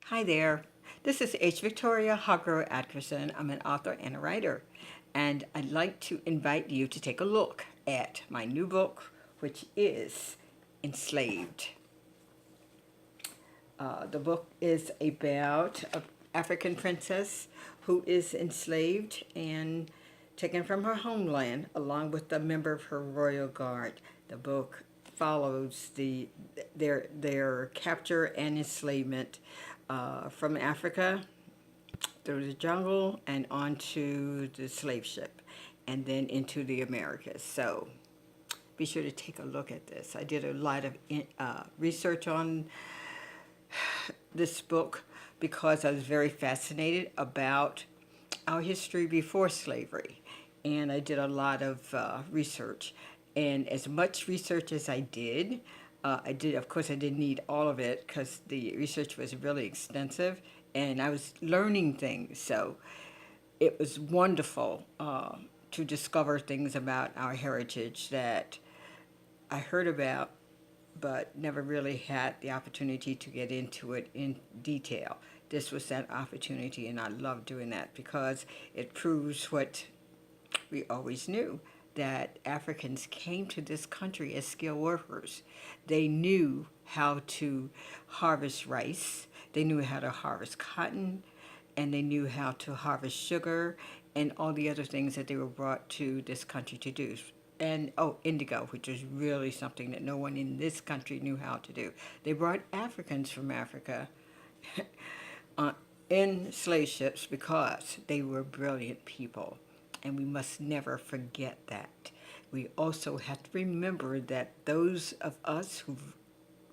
Hi there. This is H. Victoria Hargro Atkerson. I'm an author and a writer, and I'd like to invite you to take a look at my new book, which is Enslaved. The book is about an African princess who is enslaved and taken from her homeland along with a member of her royal guard. The book follows their capture and enslavement from Africa through the jungle and onto the slave ship and then into the Americas. So be sure to take a look at this. I did a lot of research on this book because I was very fascinated about our history before slavery. And I did a lot of research. And as much research as I did, of course, I didn't need all of it because the research was really extensive and I was learning things. So it was wonderful to discover things about our heritage that I heard about but never really had the opportunity to get into it in detail. This was that opportunity, and I love doing that because it proves what we always knew, that Africans came to this country as skilled workers. They knew how to harvest rice, they knew how to harvest cotton, and they knew how to harvest sugar and all the other things that they were brought to this country to do. And indigo, which is really something that no one in this country knew how to do. They brought Africans from Africa in slave ships because they were brilliant people, and we must never forget that. We also have to remember that those of us who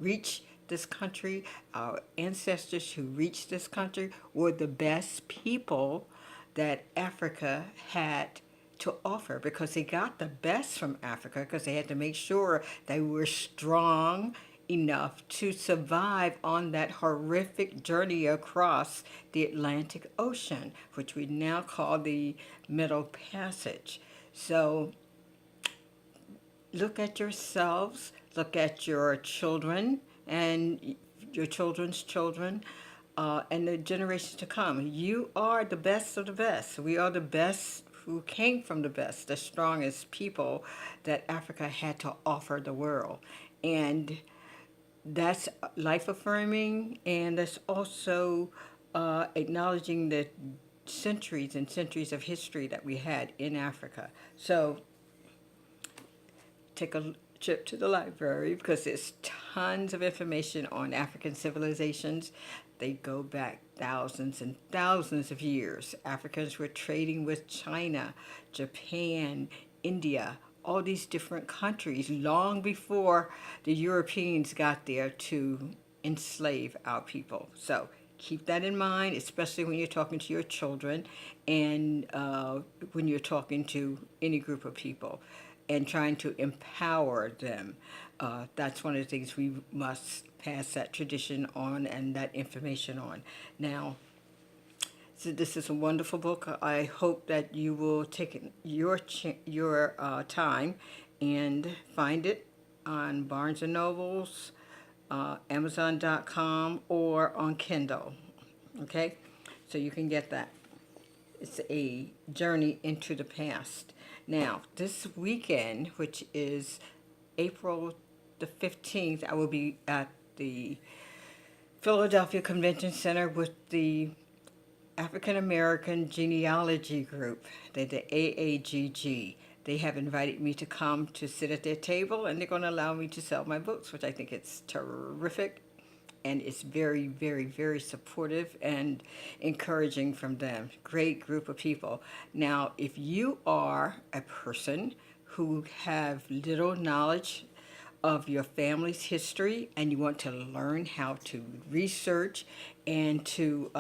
reached this country, our ancestors who reached this country, were the best people that Africa had to offer because they got the best from Africa because they had to make sure they were strong enough to survive on that horrific journey across the Atlantic Ocean, which we now call the Middle Passage. So look at yourselves, look at your children and your children's children, and the generations to come. You are the best of the best. We are the best who came from the best, the strongest people that Africa had to offer the world. And that's life affirming, and that's also acknowledging the centuries and centuries of history that we had in Africa. So take a trip to the library because there's tons of information on African civilizations. They go back thousands and thousands of years. Africans were trading with China, Japan, India, all these different countries long before the Europeans got there to enslave our people. So keep that in mind, especially when you're talking to your children and when you're talking to any group of people and trying to empower them. That's one of the things we must pass that tradition on and that information on. Now, so this is a wonderful book. I hope that you will take your time and find it on Barnes & Nobles, Amazon.com, or on Kindle. Okay? So you can get that. It's a journey into the past. Now, this weekend, which is April the 15th, I will be at the Philadelphia Convention Center with the African American Genealogy Group, the AAGG. They have invited me to come to sit at their table, and they're going to allow me to sell my books, which I think it's terrific. And it's very, very, very supportive and encouraging from them. Great group of people. Now, if you are a person who have little knowledge of your family's history and you want to learn how to research and to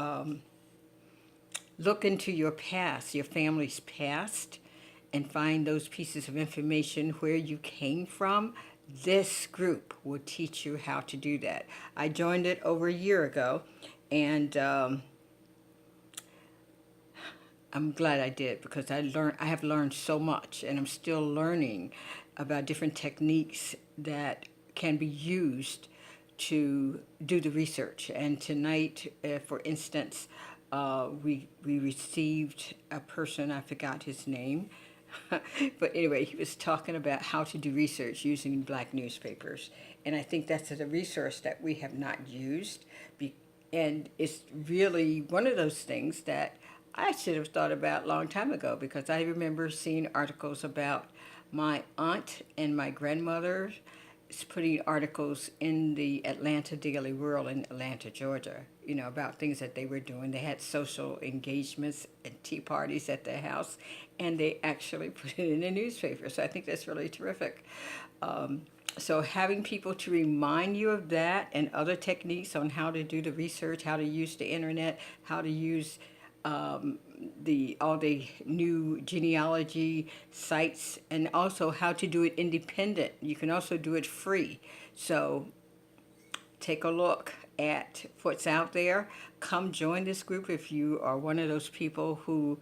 look into your past, your family's past, and find those pieces of information where you came from, this group will teach you how to do that. I joined it over a year ago, and I'm glad I did because I have learned so much, and I'm still learning about different techniques that can be used to do the research. And tonight, for instance, we received a person, I forgot his name, but anyway, he was talking about how to do research using black newspapers. And I think that's a resource that we have not used. And it's really one of those things that I should have thought about a long time ago, because I remember seeing articles about my aunt and my grandmother putting articles in the Atlanta Daily World in Atlanta, Georgia, about things that they were doing. They had social engagements and tea parties at their house, and they actually put it in the newspaper. So I think that's really terrific. So having people to remind you of that and other techniques on how to do the research, how to use the internet, how to use all the new genealogy sites, and also how to do it independent. You can also do it free. So take a look at what's out there. Come join this group if you are one of those people who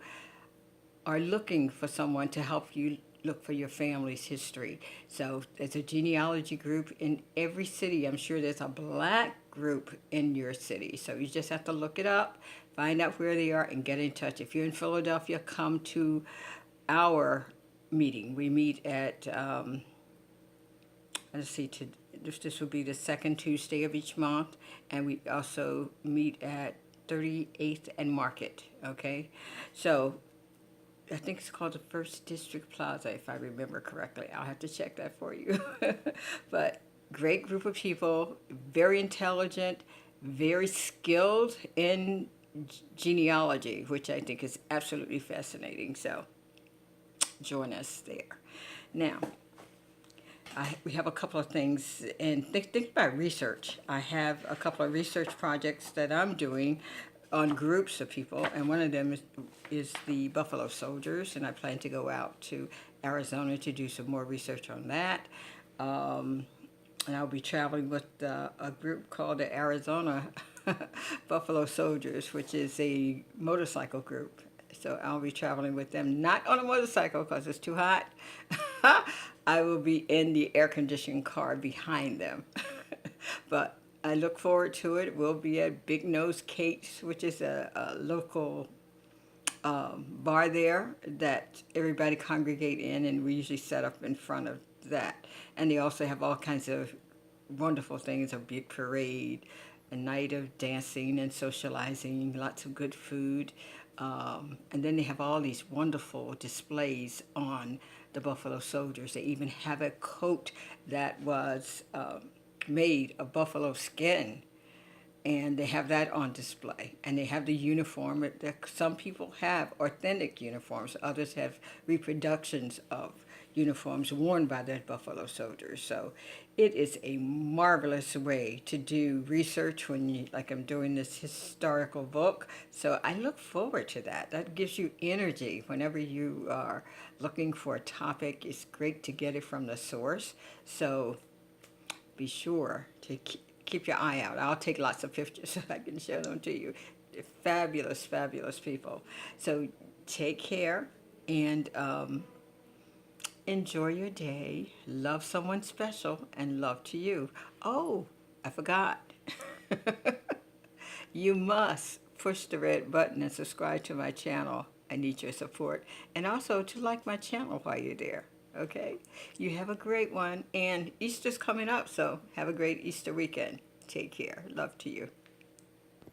are looking for someone to help you look for your family's history. So there's a genealogy group in every city. I'm sure there's a black group in your city. So you just have to look it up, find out where they are, and get in touch. If you're in Philadelphia, come to our meeting. We meet at, this will be the second Tuesday of each month, and we also meet at 38th and Market, okay? So I think it's called the First District Plaza, if I remember correctly. I'll have to check that for you. But great group of people, very intelligent, very skilled in genealogy, which I think is absolutely fascinating. So join us there. Now, we have a couple of things, and think about research. I have a couple of research projects that I'm doing on groups of people, and one of them is the Buffalo Soldiers, and I plan to go out to Arizona to do some more research on that. And I'll be traveling with a group called the Arizona Buffalo Soldiers, which is a motorcycle group. So I'll be traveling with them, not on a motorcycle because it's too hot. I will be in the air-conditioned car behind them. But I look forward to it. We'll be at Big Nose Kate's, which is a local bar there that everybody congregate in, and we usually set up in front of that. And they also have all kinds of wonderful things, a big parade, a night of dancing and socializing, lots of good food. And then they have all these wonderful displays on the Buffalo Soldiers. They even have a coat that was made of buffalo skin, and they have that on display. And they have the uniform. Some people have authentic uniforms. Others have reproductions of uniforms worn by the Buffalo Soldiers. So it is a marvelous way to do research like I'm doing this historical book. So I look forward to that. That gives you energy whenever you are looking for a topic. It's great to get it from the source. So be sure to keep your eye out. I'll take lots of pictures so I can show them to you. They're fabulous, fabulous people. So take care and enjoy your day. Love someone special, and love to you. Oh, I forgot. You must push the red button and subscribe to my channel. I need your support. And also to like my channel while you're there. Okay? You have a great one. And Easter's coming up, so have a great Easter weekend. Take care. Love to you.